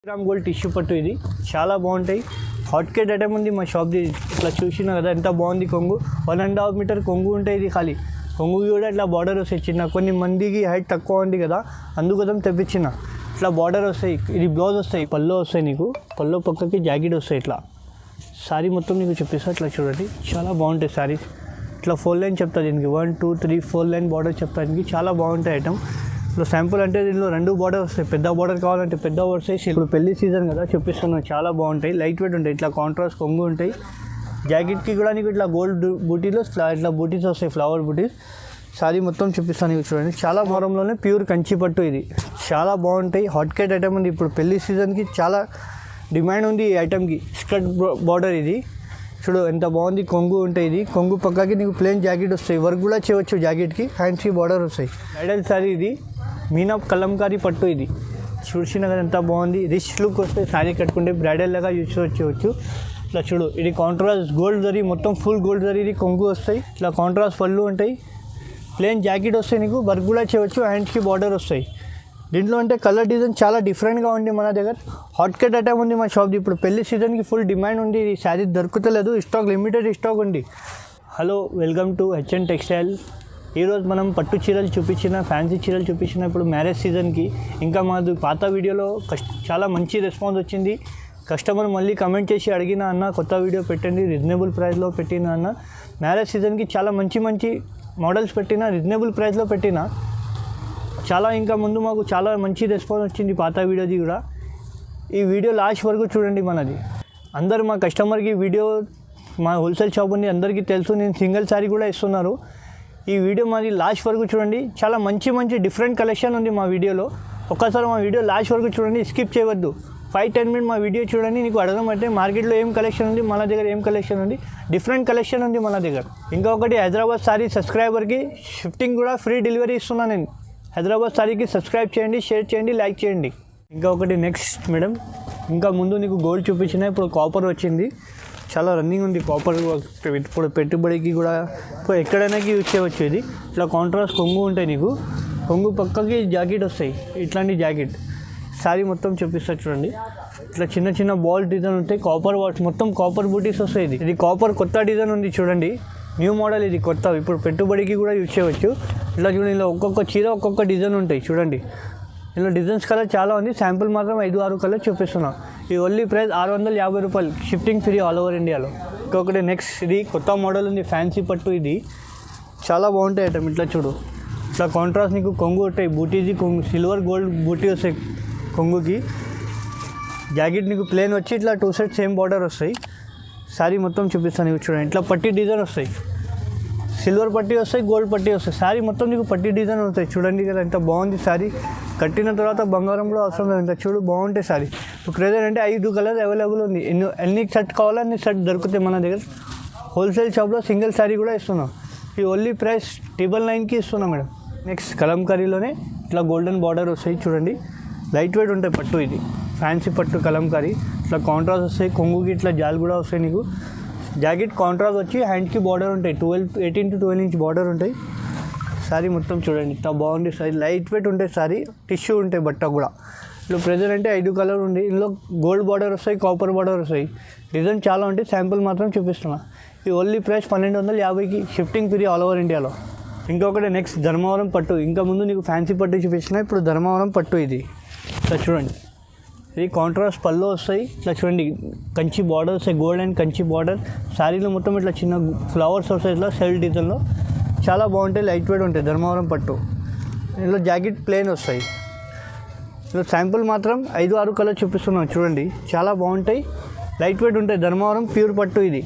Gram gold tissue పట్టు ఇది చాలా బాగుంటాయి. హాట్ కేట్ ఐటమ్ ఉంది మా షాప్ది. ఇట్లా చూసినా కదా ఎంత బాగుంది. కొంగు 1.5 మీటర్ కొంగు ఉంటాయి. ఇది ఖాళీ కొంగు కూడా ఇట్లా బార్డర్ వస్తాయి. చిన్న కొన్ని మందికి హైట్ తక్కువ ఉంది కదా, అందుకోసం తెప్పించిన. ఇట్లా బార్డర్ వస్తాయి. ఇది బ్లౌజ్ వస్తాయి, పళ్ళు వస్తాయి. నీకు పళ్ళు పక్కకి జాకెట్ వస్తాయి. ఇట్లా శారీ మొత్తం నీకు చూపిస్తా. ఇట్లా చూడండి, చాలా బాగుంటాయి శారీ. ఇట్లా 4 లైన్ చెప్తా దీనికి. 1 2 3 4 లైన్ బార్డర్ చెప్తా దీనికి. చాలా బాగుంటాయి ఐటమ్. ఇప్పుడు శాంపుల్ అంటే దీనిలో 2 బార్డర్ వస్తాయి. పెద్ద బార్డర్ కావాలంటే పెద్ద వస్తాయి. ఇప్పుడు పెళ్లి సీజన్ కదా చూపిస్తున్నాను. చాలా బాగుంటాయి. లైట్ వెయిట్ ఉంటాయి. ఇట్లా కాంట్రాస్ట్ కొంగు ఉంటాయి. జాకెట్కి కూడా నీకు ఇట్లా గోల్డ్ బూటీలో ఇట్లా బూటీస్ వస్తాయి, ఫ్లవర్ బూటీస్. శారీ మొత్తం చూపిస్తాను నీకు చూడండి. చాలా మోరంలోనే ప్యూర్ కంచి పట్టు ఇది. చాలా బాగుంటాయి. హాట్ కేట్ ఐటమ్ ఉంది. ఇప్పుడు పెళ్లి సీజన్కి చాలా డిమాండ్ ఉంది ఈ ఐటమ్కి. స్కర్ట్ బార్డర్ ఇది చూడు ఎంత బాగుంది. కొంగు ఉంటాయి. ఇది కొంగు పక్కకి నీకు ప్లెయిన్ జాకెట్ వస్తాయి. వర్క్ కూడా చేయవచ్చు జాకెట్కి. హ్యాండ్స్కి బార్డర్ వస్తాయి. బ్రైడల్ శారీ ఇది. మీనా కలంకారీ పట్టు ఇది. చూసిన కదా ఎంత బాగుంది. రిచ్ లుక్ వస్తే శారీ కట్టుకుంటే బ్రైడల్ లాగా యూజ్ చేయవచ్చు. ఇట్లా చూడు, ఇది కాంట్రాస్ట్ గోల్డ్ జరీ, మొత్తం ఫుల్ గోల్డ్ జరీ. ఇది కొంగు వస్తాయి. ఇట్లా కాంట్రాస్ట్ పళ్ళు ఉంటాయి. ప్లెయిన్ జాకెట్ వస్తాయి. నీకు వర్క్ కూడా చేయవచ్చు. హ్యాండ్స్కి బార్డర్ వస్తాయి. దీంట్లో అంటే కలర్ డిజైన్ చాలా డిఫరెంట్గా ఉంది మన దగ్గర. హాట్ కేట్ ఐటమ్ ఉంది మా షాప్ది. ఇప్పుడు పెళ్లి సీజన్కి ఫుల్ డిమాండ్ ఉంది. ఈ శారీ దొరుకుతలేదు. స్టాక్ లిమిటెడ్ స్టాక్ ఉంది. Hello, welcome to HN textile. ఈరోజు మనం పట్టు చీరలు చూపించిన, ఫ్యాన్సీ చీరలు చూపించిన. ఇప్పుడు మ్యారేజ్ సీజన్కి ఇంకా మాది పాత వీడియోలో చాలా మంచి రెస్పాన్స్ వచ్చింది. కస్టమర్ మళ్ళీ కమెంట్ చేసి అడిగిన అన్న కొత్త వీడియో పెట్టండి, రీజనబుల్ ప్రైస్లో పెట్టిన అన్న. మ్యారేజ్ సీజన్కి చాలా మంచి మంచి మోడల్స్ పెట్టిన, రీజనబుల్ ప్రైస్లో పెట్టిన. చాలా ఇంకా ముందు మాకు చాలా మంచి రెస్పాన్స్ వచ్చింది పాత వీడియోది కూడా. ఈ వీడియో లాస్ట్ వరకు చూడండి మనది. అందరు మా కస్టమర్కి వీడియో, మా హోల్సేల్ షాప్ ఉంది, అందరికీ తెలుసు. నేను సింగిల్ శారీ కూడా ఇస్తున్నారు. ఈ వీడియో మాది లాస్ట్ వరకు చూడండి. చాలా మంచి మంచి డిఫరెంట్ కలెక్షన్ ఉంది మా వీడియోలో. ఒక్కసారి మా వీడియో లాస్ట్ వరకు చూడండి, స్కిప్ చేయవద్దు. 5-10 మినిట్ మా వీడియో చూడండి. నీకు అర్థమైతే మార్కెట్లో ఏం కలెక్షన్ ఉంది, మన దగ్గర ఏం కలెక్షన్ ఉంది. డిఫరెంట్ కలెక్షన్ ఉంది మన దగ్గర. ఇంకొకటి, హైదరాబాద్ సారీ సబ్స్క్రైబర్కి షిఫ్టింగ్ కూడా ఫ్రీ డెలివరీ ఇస్తున్నాను నేను. హైదరాబాద్ సారీకి సబ్స్క్రైబ్ చేయండి, షేర్ చేయండి, లైక్ చేయండి. ఇంకా ఒకటి నెక్స్ట్ మేడం, ఇంకా ముందు నీకు గోల్డ్ చూపించిన, ఇప్పుడు కాపర్ వచ్చింది. చాలా రన్నింగ్ ఉంది కాపర్. ఇప్పుడు పెట్టుబడికి కూడా ఇప్పుడు ఎక్కడైనా యూజ్ చేయవచ్చు. ఇది ఇట్లా కాంట్రాస్ట్ కొంగు ఉంటాయి. నీకు కొంగు పక్కకి జాకెట్ వస్తాయి. ఇట్లాంటి జాకెట్ శారీ మొత్తం చూపిస్తా చూడండి. ఇట్లా చిన్న చిన్న బాల్ డిజైన్ ఉంటాయి. కాపర్ వాట్స్ మొత్తం కాపర్ బూటీస్ వస్తాయి. ఇది కాపర్ కొత్త డిజైన్ ఉంది చూడంండి. న్యూ మోడల్ ఇది, కొత్త. ఇప్పుడు పెట్టుబడికి కూడా యూజ్ చేయవచ్చు. ఇట్లా చూడండి, ఇలా ఒక్కొక్క చీర ఒక్కొక్క డిజైన్ ఉంటాయి చూడండి. ఇలా డిజైన్స్ కలర్ చాలా ఉంది. శాంపుల్ మాత్రం 5-6 కలర్ చూపిస్తున్నాం. ఈ ఓన్లీ ప్రైస్ 650 రూపాయలు. షిఫ్టింగ్ ఫ్రీ ఆల్ ఓవర్ ఇండియాలో. ఇంకొకటి నెక్స్ట్, ఇది కొత్త మోడల్ ఉంది, ఫ్యాన్సీ పట్టు. ఇది చాలా బాగుంటాయి ఐటమ్. ఇట్లా చూడు, ఇట్లా కాంట్రాస్ట్ నీకు కొంగు ఉంటాయి. బూటీది కొంగు, సిల్వర్ గోల్డ్ బూటీ వస్తాయి కొంగుకి. జాకెట్ నీకు ప్లేన్ వచ్చి ఇట్లా 2 సైడ్ సేమ్ బార్డర్ వస్తాయి. శారీ మొత్తం చూపిస్తాను నీకు చూడండి. ఇట్లా పట్టీ డిజైన్ వస్తాయి. సిల్వర్ పట్టీ వస్తాయి, గోల్డ్ పట్టీ వస్తాయి. శారీ మొత్తం నీకు పట్టీ డిజైన్ వస్తాయి. చూడండి కదా ఎంత బాగుంది శారీ. కట్టిన తర్వాత బంగారం కూడా అవసరం లేదు. ఇంత చూడు బాగుంటాయి శారీ. ఇప్పుడు ప్రెజెంట్ అంటే 5 కలర్స్ అవైలబుల్ ఉంది. ఎన్ని సెట్ కావాలో అన్ని సెట్ దొరుకుతాయి మన దగ్గర. హోల్సేల్ షాప్లో సింగిల్ శారీ కూడా ఇస్తున్నాం. ఈ ఓన్లీ ప్రైస్ 999కి ఇస్తున్నాం మేడం. నెక్స్ట్ కలంకారీలోనే ఇట్లా గోల్డెన్ బార్డర్ వస్తాయి చూడండి. లైట్ వెయిట్ ఉంటాయి పట్టు. ఇది ఫ్యాన్సీ పట్టు కలంకారీ. ఇట్లా కాంట్రాస్ట్ వస్తాయి. కొంగుకి ఇట్లా జాల్ కూడా వస్తాయి నీకు. జాకెట్ కాంట్రాస్ట్ వచ్చి హ్యాండ్కి బార్డర్ ఉంటాయి. 18 to 12 ఇంచ్ బార్డర్ ఉంటాయి. శారీ మొత్తం చూడండి ఇంత బాగుంది శారీ. లైట్ వెయిట్ ఉంటాయి శారీ. టిష్యూ ఉంటాయి బట్ట కూడా. ఇందులో ప్రెజెంట్ అంటే 5 కలర్ ఉంది. ఇందులో గోల్డ్ బార్డర్ వస్తాయి, కాపర్ బార్డర్ వస్తాయి. డిజైన్ చాలా ఉంటాయి. శాంపుల్ మాత్రం చూపిస్తున్నా. ఈ ఓన్లీ ప్రైస్ 1250కి. షిఫ్టింగ్ ఫ్రీ ఆల్ ఓవర్ ఇండియాలో. ఇంకొకటి నెక్స్ట్, ధర్మవరం పట్టు. ఇంకా ముందు నీకు ఫ్యాన్సీ పట్టు చూపించిన, ఇప్పుడు ధర్మవరం పట్టు. ఇది ఇట్లా చూడండి. ఇది కాంట్రాస్ట్ పళ్ళు వస్తాయి. ఇట్లా చూడండి, కంచి బార్డర్ వస్తాయి. Gold and Kanchi border. శారీలో మొత్తం ఇట్లా చిన్న ఫ్లవర్స్ వస్తాయి. ఇట్లా సెల్ డిజైన్లో చాలా బాగుంటాయి. లైట్ వెయిట్ ఉంటాయి ధర్మవరం పట్టు. ఇందులో జాకెట్ ప్లెయిన్ వస్తాయి. ఇందులో శాంపుల్ మాత్రం 5-6 కలర్ చూపిస్తున్నాం చూడండి. చాలా బాగుంటాయి. లైట్ వెయిట్ ఉంటాయి. ధర్మవరం ప్యూర్ పట్టు. ఇది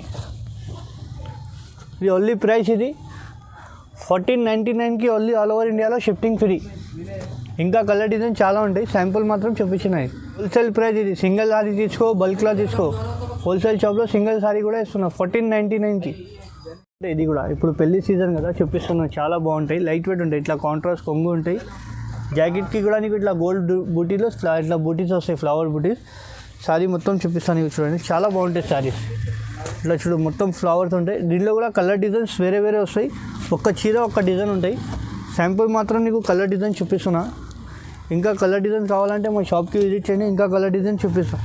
ఓన్లీ ప్రైస్ ఇది 1499కి. ఓన్లీ ఆల్ ఓవర్ ఇండియాలో షిఫ్టింగ్ ఫ్రీ. ఇంకా కలర్ డిజైన్ చాలా ఉంటాయి. శాంపుల్ మాత్రం చూపించినాయి. హోల్సేల్ ప్రైస్ ఇది. సింగిల్ సారీ తీసుకో, బల్క్లో తీసుకో. హోల్సేల్ షాప్లో సింగిల్ సారీ కూడా ఇస్తున్నాం 1499కి. ఇది కూడా ఇప్పుడు పెళ్లి సీజన్ కదా చూపిస్తున్నాం. చాలా బాగుంటాయి. లైట్ వెయిట్ ఉంటాయి. ఇట్లా కాంట్రాస్ట్ కొంగు ఉంటాయి. జాకెట్కి కూడా నీకు ఇట్లా గోల్డ్ బూటీలో ఇట్లా బూటీస్ వస్తాయి, ఫ్లవర్ బూటీస్. శారీ మొత్తం చూపిస్తాను నీకు చూడండి. చాలా బాగుంటాయి శారీస్. ఇట్లా చూడు మొత్తం ఫ్లవర్స్ ఉంటాయి. దీనిలో కూడా కలర్ డిజైన్స్ వేరే వేరే వస్తాయి. ఒక్క చీర ఒక్క డిజైన్ ఉంటాయి. శాంపుల్ మాత్రం నీకు కలర్ డిజైన్ చూపిస్తున్నా. ఇంకా కలర్ డిజైన్ కావాలంటే మా షాప్కి విజిట్ చేయండి, ఇంకా కలర్ డిజైన్ చూపిస్తాం.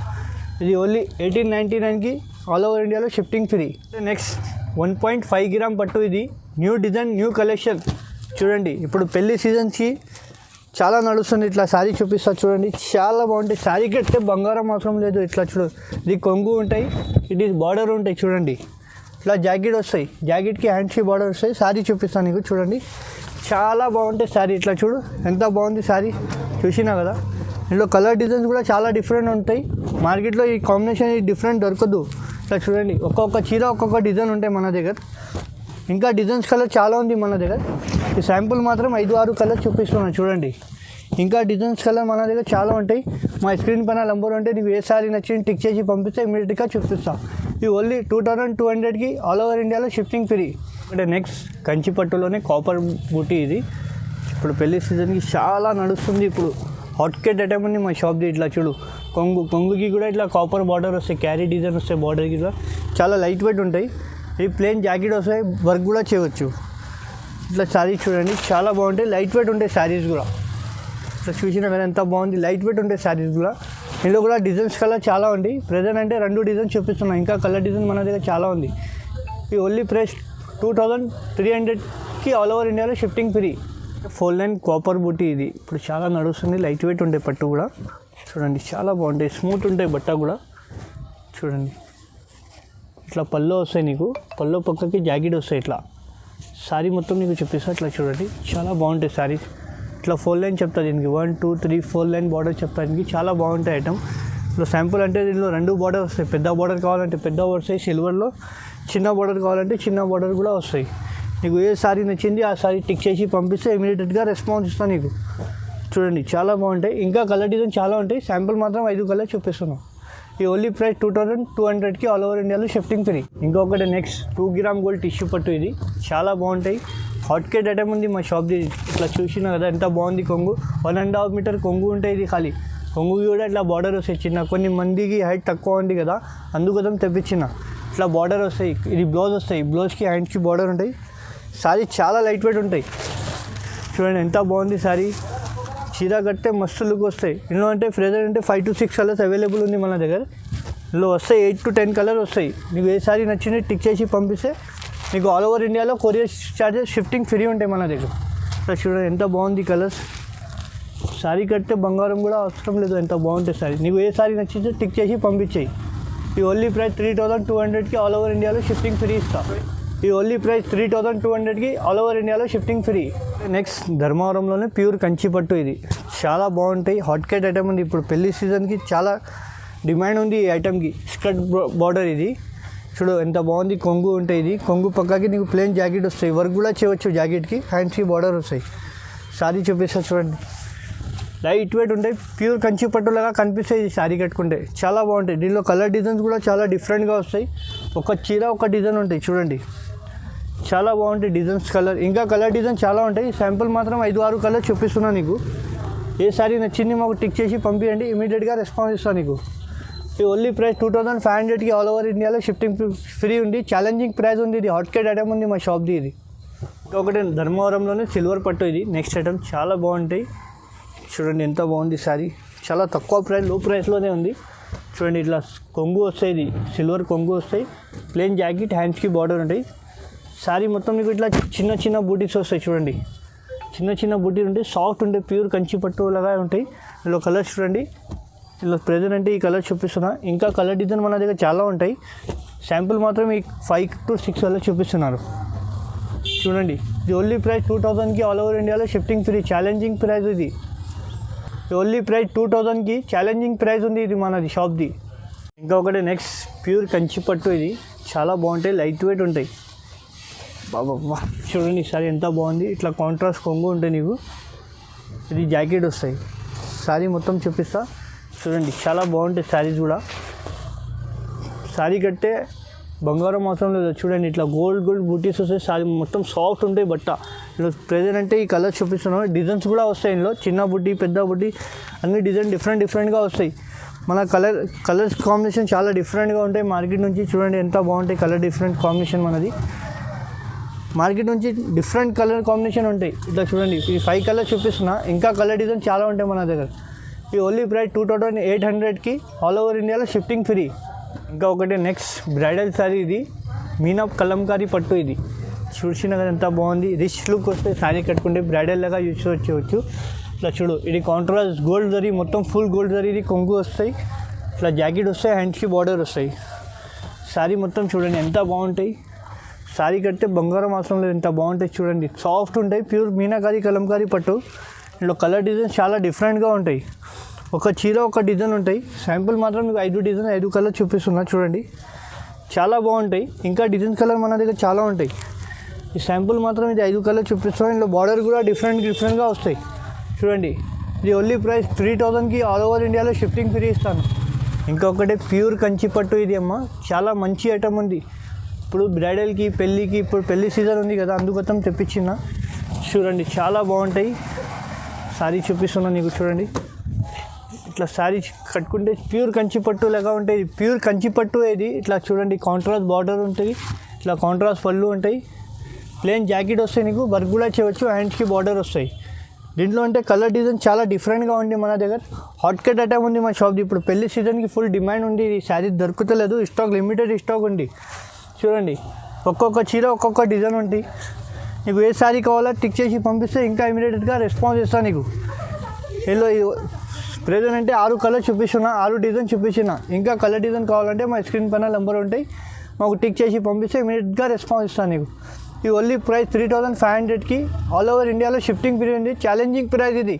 ఇది ఓన్లీ 1899కి ఆల్ ఓవర్ ఇండియాలో షిఫ్టింగ్ ఫ్రీ. నెక్స్ట్ 1.5 గ్రామ్ పట్టు, ఇది న్యూ డిజైన్ న్యూ కలెక్షన్ చూడండి. ఇప్పుడు పెళ్లి సీజన్స్కి చాలా నడుస్తుంది. ఇట్లా శారీ చూపిస్తా చూడండి, చాలా బాగుంటాయి. శారీ కట్టే బంగారం అవసరం లేదు. ఇట్లా చూడు, ఇది కొంగు ఉంటాయి, ఇది బార్డర్ ఉంటాయి చూడండి. ఇట్లా జాకెట్ వస్తాయి, జాకెట్కి హ్యాండ్స్కి బార్డర్ వస్తాయి. శారీ చూపిస్తాను నీకు చూడండి, చాలా బాగుంటాయి శారీ. ఇట్లా చూడు ఎంత బాగుంది శారీ, చూసినా కదా. ఇందులో కలర్ డిజైన్స్ కూడా చాలా డిఫరెంట్ ఉంటాయి. మార్కెట్లో ఈ కాంబినేషన్ డిఫరెంట్ దొరకదు. ఇట్లా చూడండి, ఒక్కొక్క చీర ఒక్కొక్క డిజైన్ ఉంటాయి మన దగ్గర. ఇంకా డిజైన్స్ కలర్ చాలా ఉంది మన దగ్గర. ఈ శాంపుల్ మాత్రం 5-6 కలర్ చూపిస్తున్నాను చూడండి. ఇంకా డిజైన్స్ కలర్ మన దగ్గర చాలా ఉంటాయి. మా స్క్రీన్ పైన నంబర్ ఉంటే నీకు ఏ సారీ నచ్చింది టిక్ చేసి పంపిస్తే ఇమీడియట్గా చూపిస్తాం. ఇది ఓన్లీ 2200కి ఆల్ ఓవర్ ఇండియాలో షిఫ్టింగ్ ఫ్రీ. అంటే నెక్స్ట్ కంచిపట్టులోనే కాపర్ బూటీ. ఇది ఇప్పుడు పెళ్లి సీజన్కి చాలా నడుస్తుంది. ఇప్పుడు హాట్ కేట్ ఐటమ్ ఉంది మా షాప్ది. ఇట్లా చూడు, కొంగుకి కూడా ఇట్లా కాపర్ బార్డర్ వస్తాయి, క్యారీ డిజైన్ వస్తాయి బార్డర్కి కూడా. చాలా లైట్ వెయిట్ ఉంటాయి. ఇది ప్లెయిన్ జాకెట్ వస్తాయి, వర్క్ కూడా చేయవచ్చు. ఇట్లా శారీస్ చూడండి, చాలా బాగుంటాయి. లైట్ వెయిట్ ఉంటాయి శారీస్ కూడా. ఇట్లా చూసినా కదా ఎంత బాగుంది, లైట్ వెయిట్ ఉంటాయి శారీస్ కూడా. ఇందులో కూడా డిజైన్స్ కలర్ చాలా ఉంది. ప్రజెంట్ అంటే 2 డిజైన్స్ చూపిస్తున్నాం, ఇంకా కలర్ డిజైన్ మన దగ్గర చాలా ఉంది. ఈ ఓన్లీ ప్రైస్ 2300కి ఆల్ ఓవర్ ఇండియాలో షిఫ్టింగ్ ఫ్రీ. 4 లైన్ కాపర్ బూటీ. ఇది ఇప్పుడు చాలా నడుస్తుంది. లైట్ వెయిట్ ఉంటాయి పట్టు కూడా చూడండి, చాలా బాగుంటాయి. స్మూత్ ఉంటాయి బట్ట కూడా చూడండి. ఇట్లా పళ్ళు వస్తాయి నీకు, పళ్ళు పక్కకి జాకెట్ వస్తాయి. ఇట్లా శారీ మొత్తం నీకు చూపిస్తా. ఇట్లా చూడండి, చాలా బాగుంటాయి శారీ. ఇట్లా 4 లైన్ చెప్తా దీనికి, 1 2 3 4 లైన్ బార్డర్ చెప్తా దీనికి. చాలా బాగుంటాయి ఐటమ్. ఇట్లా శాంపుల్ అంటే దీనిలో 2 బార్డర్ వస్తాయి. పెద్ద బార్డర్ కావాలంటే పెద్ద వస్తాయి సిల్వర్లో, చిన్న బార్డర్ కావాలంటే చిన్న బార్డర్ కూడా వస్తాయి. నీకు ఏ శారీ నచ్చింది ఆ శారీ టిక్ చేసి పంపిస్తే ఇమీడియట్గా రెస్పాన్స్ ఇస్తాను నీకు. చూడండి చాలా బాగుంటాయి. ఇంకా కలర్ డిజైన్ చాలా ఉంటాయి. శాంపుల్ మాత్రం 5 కలర్ చూపిస్తున్నాం. ఈ ఓన్లీ ప్రైస్ 2200కి ఆల్ ఓవర్ ఇండియాలో షిఫ్టింగ్ ఫ్రీ. ఇంకొకటి నెక్స్ట్ 2 గ్రామ్ గోల్డ్ టిష్యూ పట్టు. ఇది చాలా బాగుంటాయి. హాట్ కేట్ ఐటమ్ ఉంది మా షాప్ది. ఇట్లా చూసినా కదా ఎంత బాగుంది. కొంగు 1.5 మీటర్ కొంగు ఉంటాయి. ఇది ఖాళీ కొంగు కూడా ఇట్లా బార్డర్ వస్తాయి. చిన్న కొన్ని మందికి హైట్ తక్కువ ఉంది కదా, అందుకోసం తెప్పించిన. ఇట్లా బార్డర్ వస్తాయి. ఇది బ్లౌజ్ వస్తాయి, బ్లౌజ్కి హ్యాండ్స్కి బార్డర్ ఉంటాయి. శారీ చాలా లైట్ వెయిట్ ఉంటాయి. చూడండి ఎంత బాగుంది శారీ. చీర కట్టే మస్తు లుక్ వస్తాయి. ఇందులో అంటే ఫ్రెజర్ అంటే 5 to 6 కలర్స్ అవైలబుల్ ఉంది మన దగ్గర. ఇందులో వస్తాయి 8 to 10 కలర్ వస్తాయి. నీకు ఏ శారీ నచ్చింది టిక్ చేసి పంపిస్తే మీకు ఆల్ ఓవర్ ఇండియాలో కొరియర్ చార్జెస్ షిఫ్టింగ్ ఫ్రీ ఉంటాయి మన దగ్గర. ఇట్లా చూడండి ఎంత బాగుంది కలర్స్. శారీ కట్టే బంగారం కూడా అవసరం లేదు, ఎంత బాగుంటుంది శారీ. నీకు ఏ శారీ నచ్చిందో టిక్ చేసి పంపించేయి. ఈ ఓన్లీ ప్రైస్ 3200కి ఆల్ ఓవర్ ఇండియాలో షిఫ్టింగ్ ఫ్రీ ఇస్తా. ఈ ఓన్లీ ప్రైస్ 3200కి ఆల్ ఓవర్ ఇండియాలో షిఫ్టింగ్ ఫ్రీ. నెక్స్ట్ ధర్మవరంలోనే ప్యూర్ కంచి పట్టు. ఇది చాలా బాగుంటాయి. హాట్ కేట్ ఐటమ్ ఉంది. ఇప్పుడు పెళ్లి సీజన్కి చాలా డిమాండ్ ఉంది ఈ ఐటమ్కి. Skirt border. ఇది చూడు ఎంత బాగుంది. కొంగు ఉంటాయి. ఇది కొంగు పక్కకి నీకు ప్లెయిన్ జాకెట్ వస్తాయి, వర్క్ కూడా చేయవచ్చు జాకెట్కి. హ్యాండ్స్కి బార్డర్ వస్తాయి. శారీ చూపిస్తా చూడండి, లైట్ వెయిట్ ఉంటాయి. ప్యూర్ కంచి పట్టులాగా కనిపిస్తాయి ఈ శారీ కట్టుకుంటే. చాలా బాగుంటాయి. దీనిలో కలర్ డిజైన్స్ కూడా చాలా డిఫరెంట్గా వస్తాయి. ఒక చీర ఒక డిజైన్ ఉంటాయి చూడండి, చాలా బాగుంటాయి డిజైన్స్ కలర్. ఇంకా కలర్ డిజైన్ చాలా ఉంటాయి. శాంపుల్ మాత్రం 5-6 కలర్ చూపిస్తున్నా నీకు. ఏ శారీ నచ్చింది మాకు టిక్ చేసి పంపించండి, ఇమీడియట్గా రెస్పాన్స్ ఇస్తాను నీకు. ఈ ఓన్లీ ప్రైస్ 2500కి ఆల్ ఓవర్ ఇండియాలో షిఫ్టింగ్ ఫ్రీ ఉంది. ఛాలెంజింగ్ ప్రైస్ ఉంది. ఇది హాట్ కేట్ ఐటమ్ ఉంది మా షాప్ది. ఇది ఒకటి ధర్మవరంలోనే సిల్వర్ పట్టు. ఇది నెక్స్ట్ ఐటమ్ చాలా బాగుంటాయి. చూడండి ఎంత బాగుంది శారీ. చాలా తక్కువ ప్రైస్, లో ప్రైస్లోనే ఉంది. చూడండి ఇట్లా కొంగు వస్తాయి. ఇది సిల్వర్ కొంగు వస్తాయి. ప్లెయిన్ జాకెట్, హ్యాండ్స్కి బార్డర్ ఉంటాయి. శారీ మొత్తం మీకు ఇట్లా చిన్న చిన్న బూటీస్ వస్తాయి చూడండి. చిన్న చిన్న బూటీలు ఉంటాయి, సాఫ్ట్ ఉంటాయి, ప్యూర్ కంచి పట్టు లాగా ఉంటాయి. ఇందులో కలర్స్ చూడండి. ఇందులో ప్రెజెంట్ అంటే ఈ కలర్ చూపిస్తున్నా. ఇంకా కలర్ డిజైన్ మన దగ్గర చాలా ఉంటాయి. శాంపుల్ మాత్రం ఈ 5 to 6 కలర్ చూపిస్తున్నారు చూడండి. ఇది ఓన్లీ ప్రైస్ 2000కి ఆల్ ఓవర్ ఇండియాలో షిఫ్టింగ్ ఫ్రీ. ఛాలెంజింగ్ ప్రైస్ ఇది. ఓన్లీ ప్రైస్ 2000కి ఛాలెంజింగ్ ప్రైస్ ఉంది ఇది మనది షాప్ది. ఇంకా ఒకటి నెక్స్ట్ ప్యూర్ కంచి పట్టు. ఇది చాలా బాగుంటాయి, లైట్ వెయిట్ ఉంటాయి. బాబా చూడండి సారీ ఎంత బాగుంది. ఇట్లా కాంట్రాస్ట్ కొంగు ఉంటాయి నీకు. ఇది జాకెట్ వస్తాయి. శారీ మొత్తం చూపిస్తా చూడండి, చాలా బాగుంటాయి శారీస్ కూడా. శారీ కట్టే బంగారం అవసరం లేదు. చూడండి ఇట్లా గోల్డ్ బూటీస్ వస్తాయి. శారీ మొత్తం సాఫ్ట్ ఉంటాయి బట్ట. ఇందులో ప్రెజెంట్ అంటే ఈ కలర్స్ చూపిస్తున్నాను. డిజైన్స్ కూడా వస్తాయి ఇందులో. చిన్న బుట్టి, పెద్ద బుట్టి అన్ని డిజైన్ డిఫరెంట్గా వస్తాయి. మన కలర్స్ కాంబినేషన్ చాలా డిఫరెంట్గా ఉంటాయి మార్కెట్ నుంచి. చూడండి ఎంత బాగుంటాయి కలర్ డిఫరెంట్ కాంబినేషన్ మనది. మార్కెట్ నుంచి డిఫరెంట్ కలర్ కాంబినేషన్ ఉంటాయి. ఇట్లా చూడండి, ఈ 5 కలర్ చూపిస్తున్నా, ఇంకా కలర్ డిజైన్ చాలా ఉంటాయి మన దగ్గర. ఈ ఓన్లీ ప్రైస్ 2800కి ఆల్ ఓవర్ ఇండియాలో షిఫ్టింగ్ ఫ్రీ. ఇంకా ఒకటి నెక్స్ట్ బ్రైడల్ శారీ, ఇది మీనా కలంకారీ పట్టు. ఇది చూసిన కదా ఎంత బాగుంది, రిచ్ లుక్ వస్తే శారీ కట్టుకుంటే బ్రైడల్ లాగా యూజ్ చేయవచ్చు. ఇట్లా చూడు, ఇది కాంట్రాస్ట్ గోల్డ్ జరీ, మొత్తం ఫుల్ గోల్డ్ జరీ, ఇది కొంగు వస్తాయి, ఇట్లా జాకెట్ వస్తాయి, హ్యాండ్స్కి బార్డర్ వస్తాయి. శారీ మొత్తం చూడండి ఎంత బాగుంటాయి, శారీ కడితే బంగారం అవసరం లేదు, ఎంత బాగుంటాయి చూడండి. సాఫ్ట్ ఉంటాయి, ప్యూర్ మీనాకారి కలంకారీ పట్టు. ఇందులో కలర్ డిజైన్స్ చాలా డిఫరెంట్గా ఉంటాయి. ఒక చీర ఒక డిజైన్ ఉంటాయి. శాంపుల్ మాత్రం మీకు 5 డిజైన్ 5 కలర్ చూపిస్తున్నా చూడండి, చాలా బాగుంటాయి. ఇంకా డిజైన్ కలర్ మన దగ్గర చాలా ఉంటాయి. ఈ శాంపుల్ మాత్రం ఇది 5 కలర్ చూపిస్తున్నాను. ఇందులో బార్డర్ కూడా డిఫరెంట్గా వస్తాయి చూడండి. ఇది ఓన్లీ ప్రైస్ 3000కి ఆల్ ఓవర్ ఇండియాలో షిఫ్టింగ్ ఫ్రీ ఇస్తాను. ఇంకొకటి ప్యూర్ కంచి పట్టు. ఇది అమ్మ చాలా మంచి ఐటమ్ ఉంది. ఇప్పుడు బ్రైడల్కి, పెళ్ళికి, ఇప్పుడు పెళ్ళి సీజన్ ఉంది కదా, అందుకోసం తెప్పించిన. చూడండి చాలా బాగుంటాయి. శారీ చూపిస్తున్నా నీకు చూడండి, ఇట్లా శారీ కట్టుకుంటే ప్యూర్ కంచి పట్టు లాగా ఉంటాయి. ప్యూర్ కంచి పట్టు ఇది. ఇట్లా చూడండి, కాంట్రాస్ట్ బార్డర్ ఉంటుంది, ఇట్లా కాంట్రాస్ట్ పళ్ళు ఉంటాయి, ప్లెయిన్ జాకెట్ వస్తాయి, నీకు వర్క్ కూడా చేయవచ్చు, హ్యాండ్స్కి బార్డర్ వస్తాయి. దీంట్లో అంటే కలర్ డిజైన్ చాలా డిఫరెంట్గా ఉంది మన దగ్గర. హాట్ కేట్ ఐటమ్ ఉంది మా షాప్ది. ఇప్పుడు పెళ్లి సీజన్కి ఫుల్ డిమాండ్ ఉంది. ఈ శారీ దొరుకుతలేదు, స్టాక్ లిమిటెడ్ స్టాక్ ఉంది. చూడండి, ఒక్కొక్క చీర ఒక్కొక్క డిజైన్ ఉంటుంది. నీకు ఏ శారీ కావాలో టిక్ చేసి పంపిస్తే ఇంకా ఇమీడియట్గా రెస్పాన్స్ ఇస్తాను నీకు. ఎల్లో ప్రెజెంట్ అంటే 6 కలర్ చూపిస్తున్నా, 6 డిజైన్ చూపించిన. ఇంకా కలర్ డిజైన్ కావాలంటే మా స్క్రీన్ పైన నెంబర్ ఉంటాయి, మాకు టిక్ చేసి పంపిస్తే ఇమీడియట్గా రెస్పాన్స్ ఇస్తాను నీకు. ఈ ఓన్లీ ప్రైస్ 3500కి ఆల్ ఓవర్ ఇండియాలో షిఫ్టింగ్ ఫ్రీ ఉంది. ఛాలెంజింగ్ ప్రైస్ ఇది.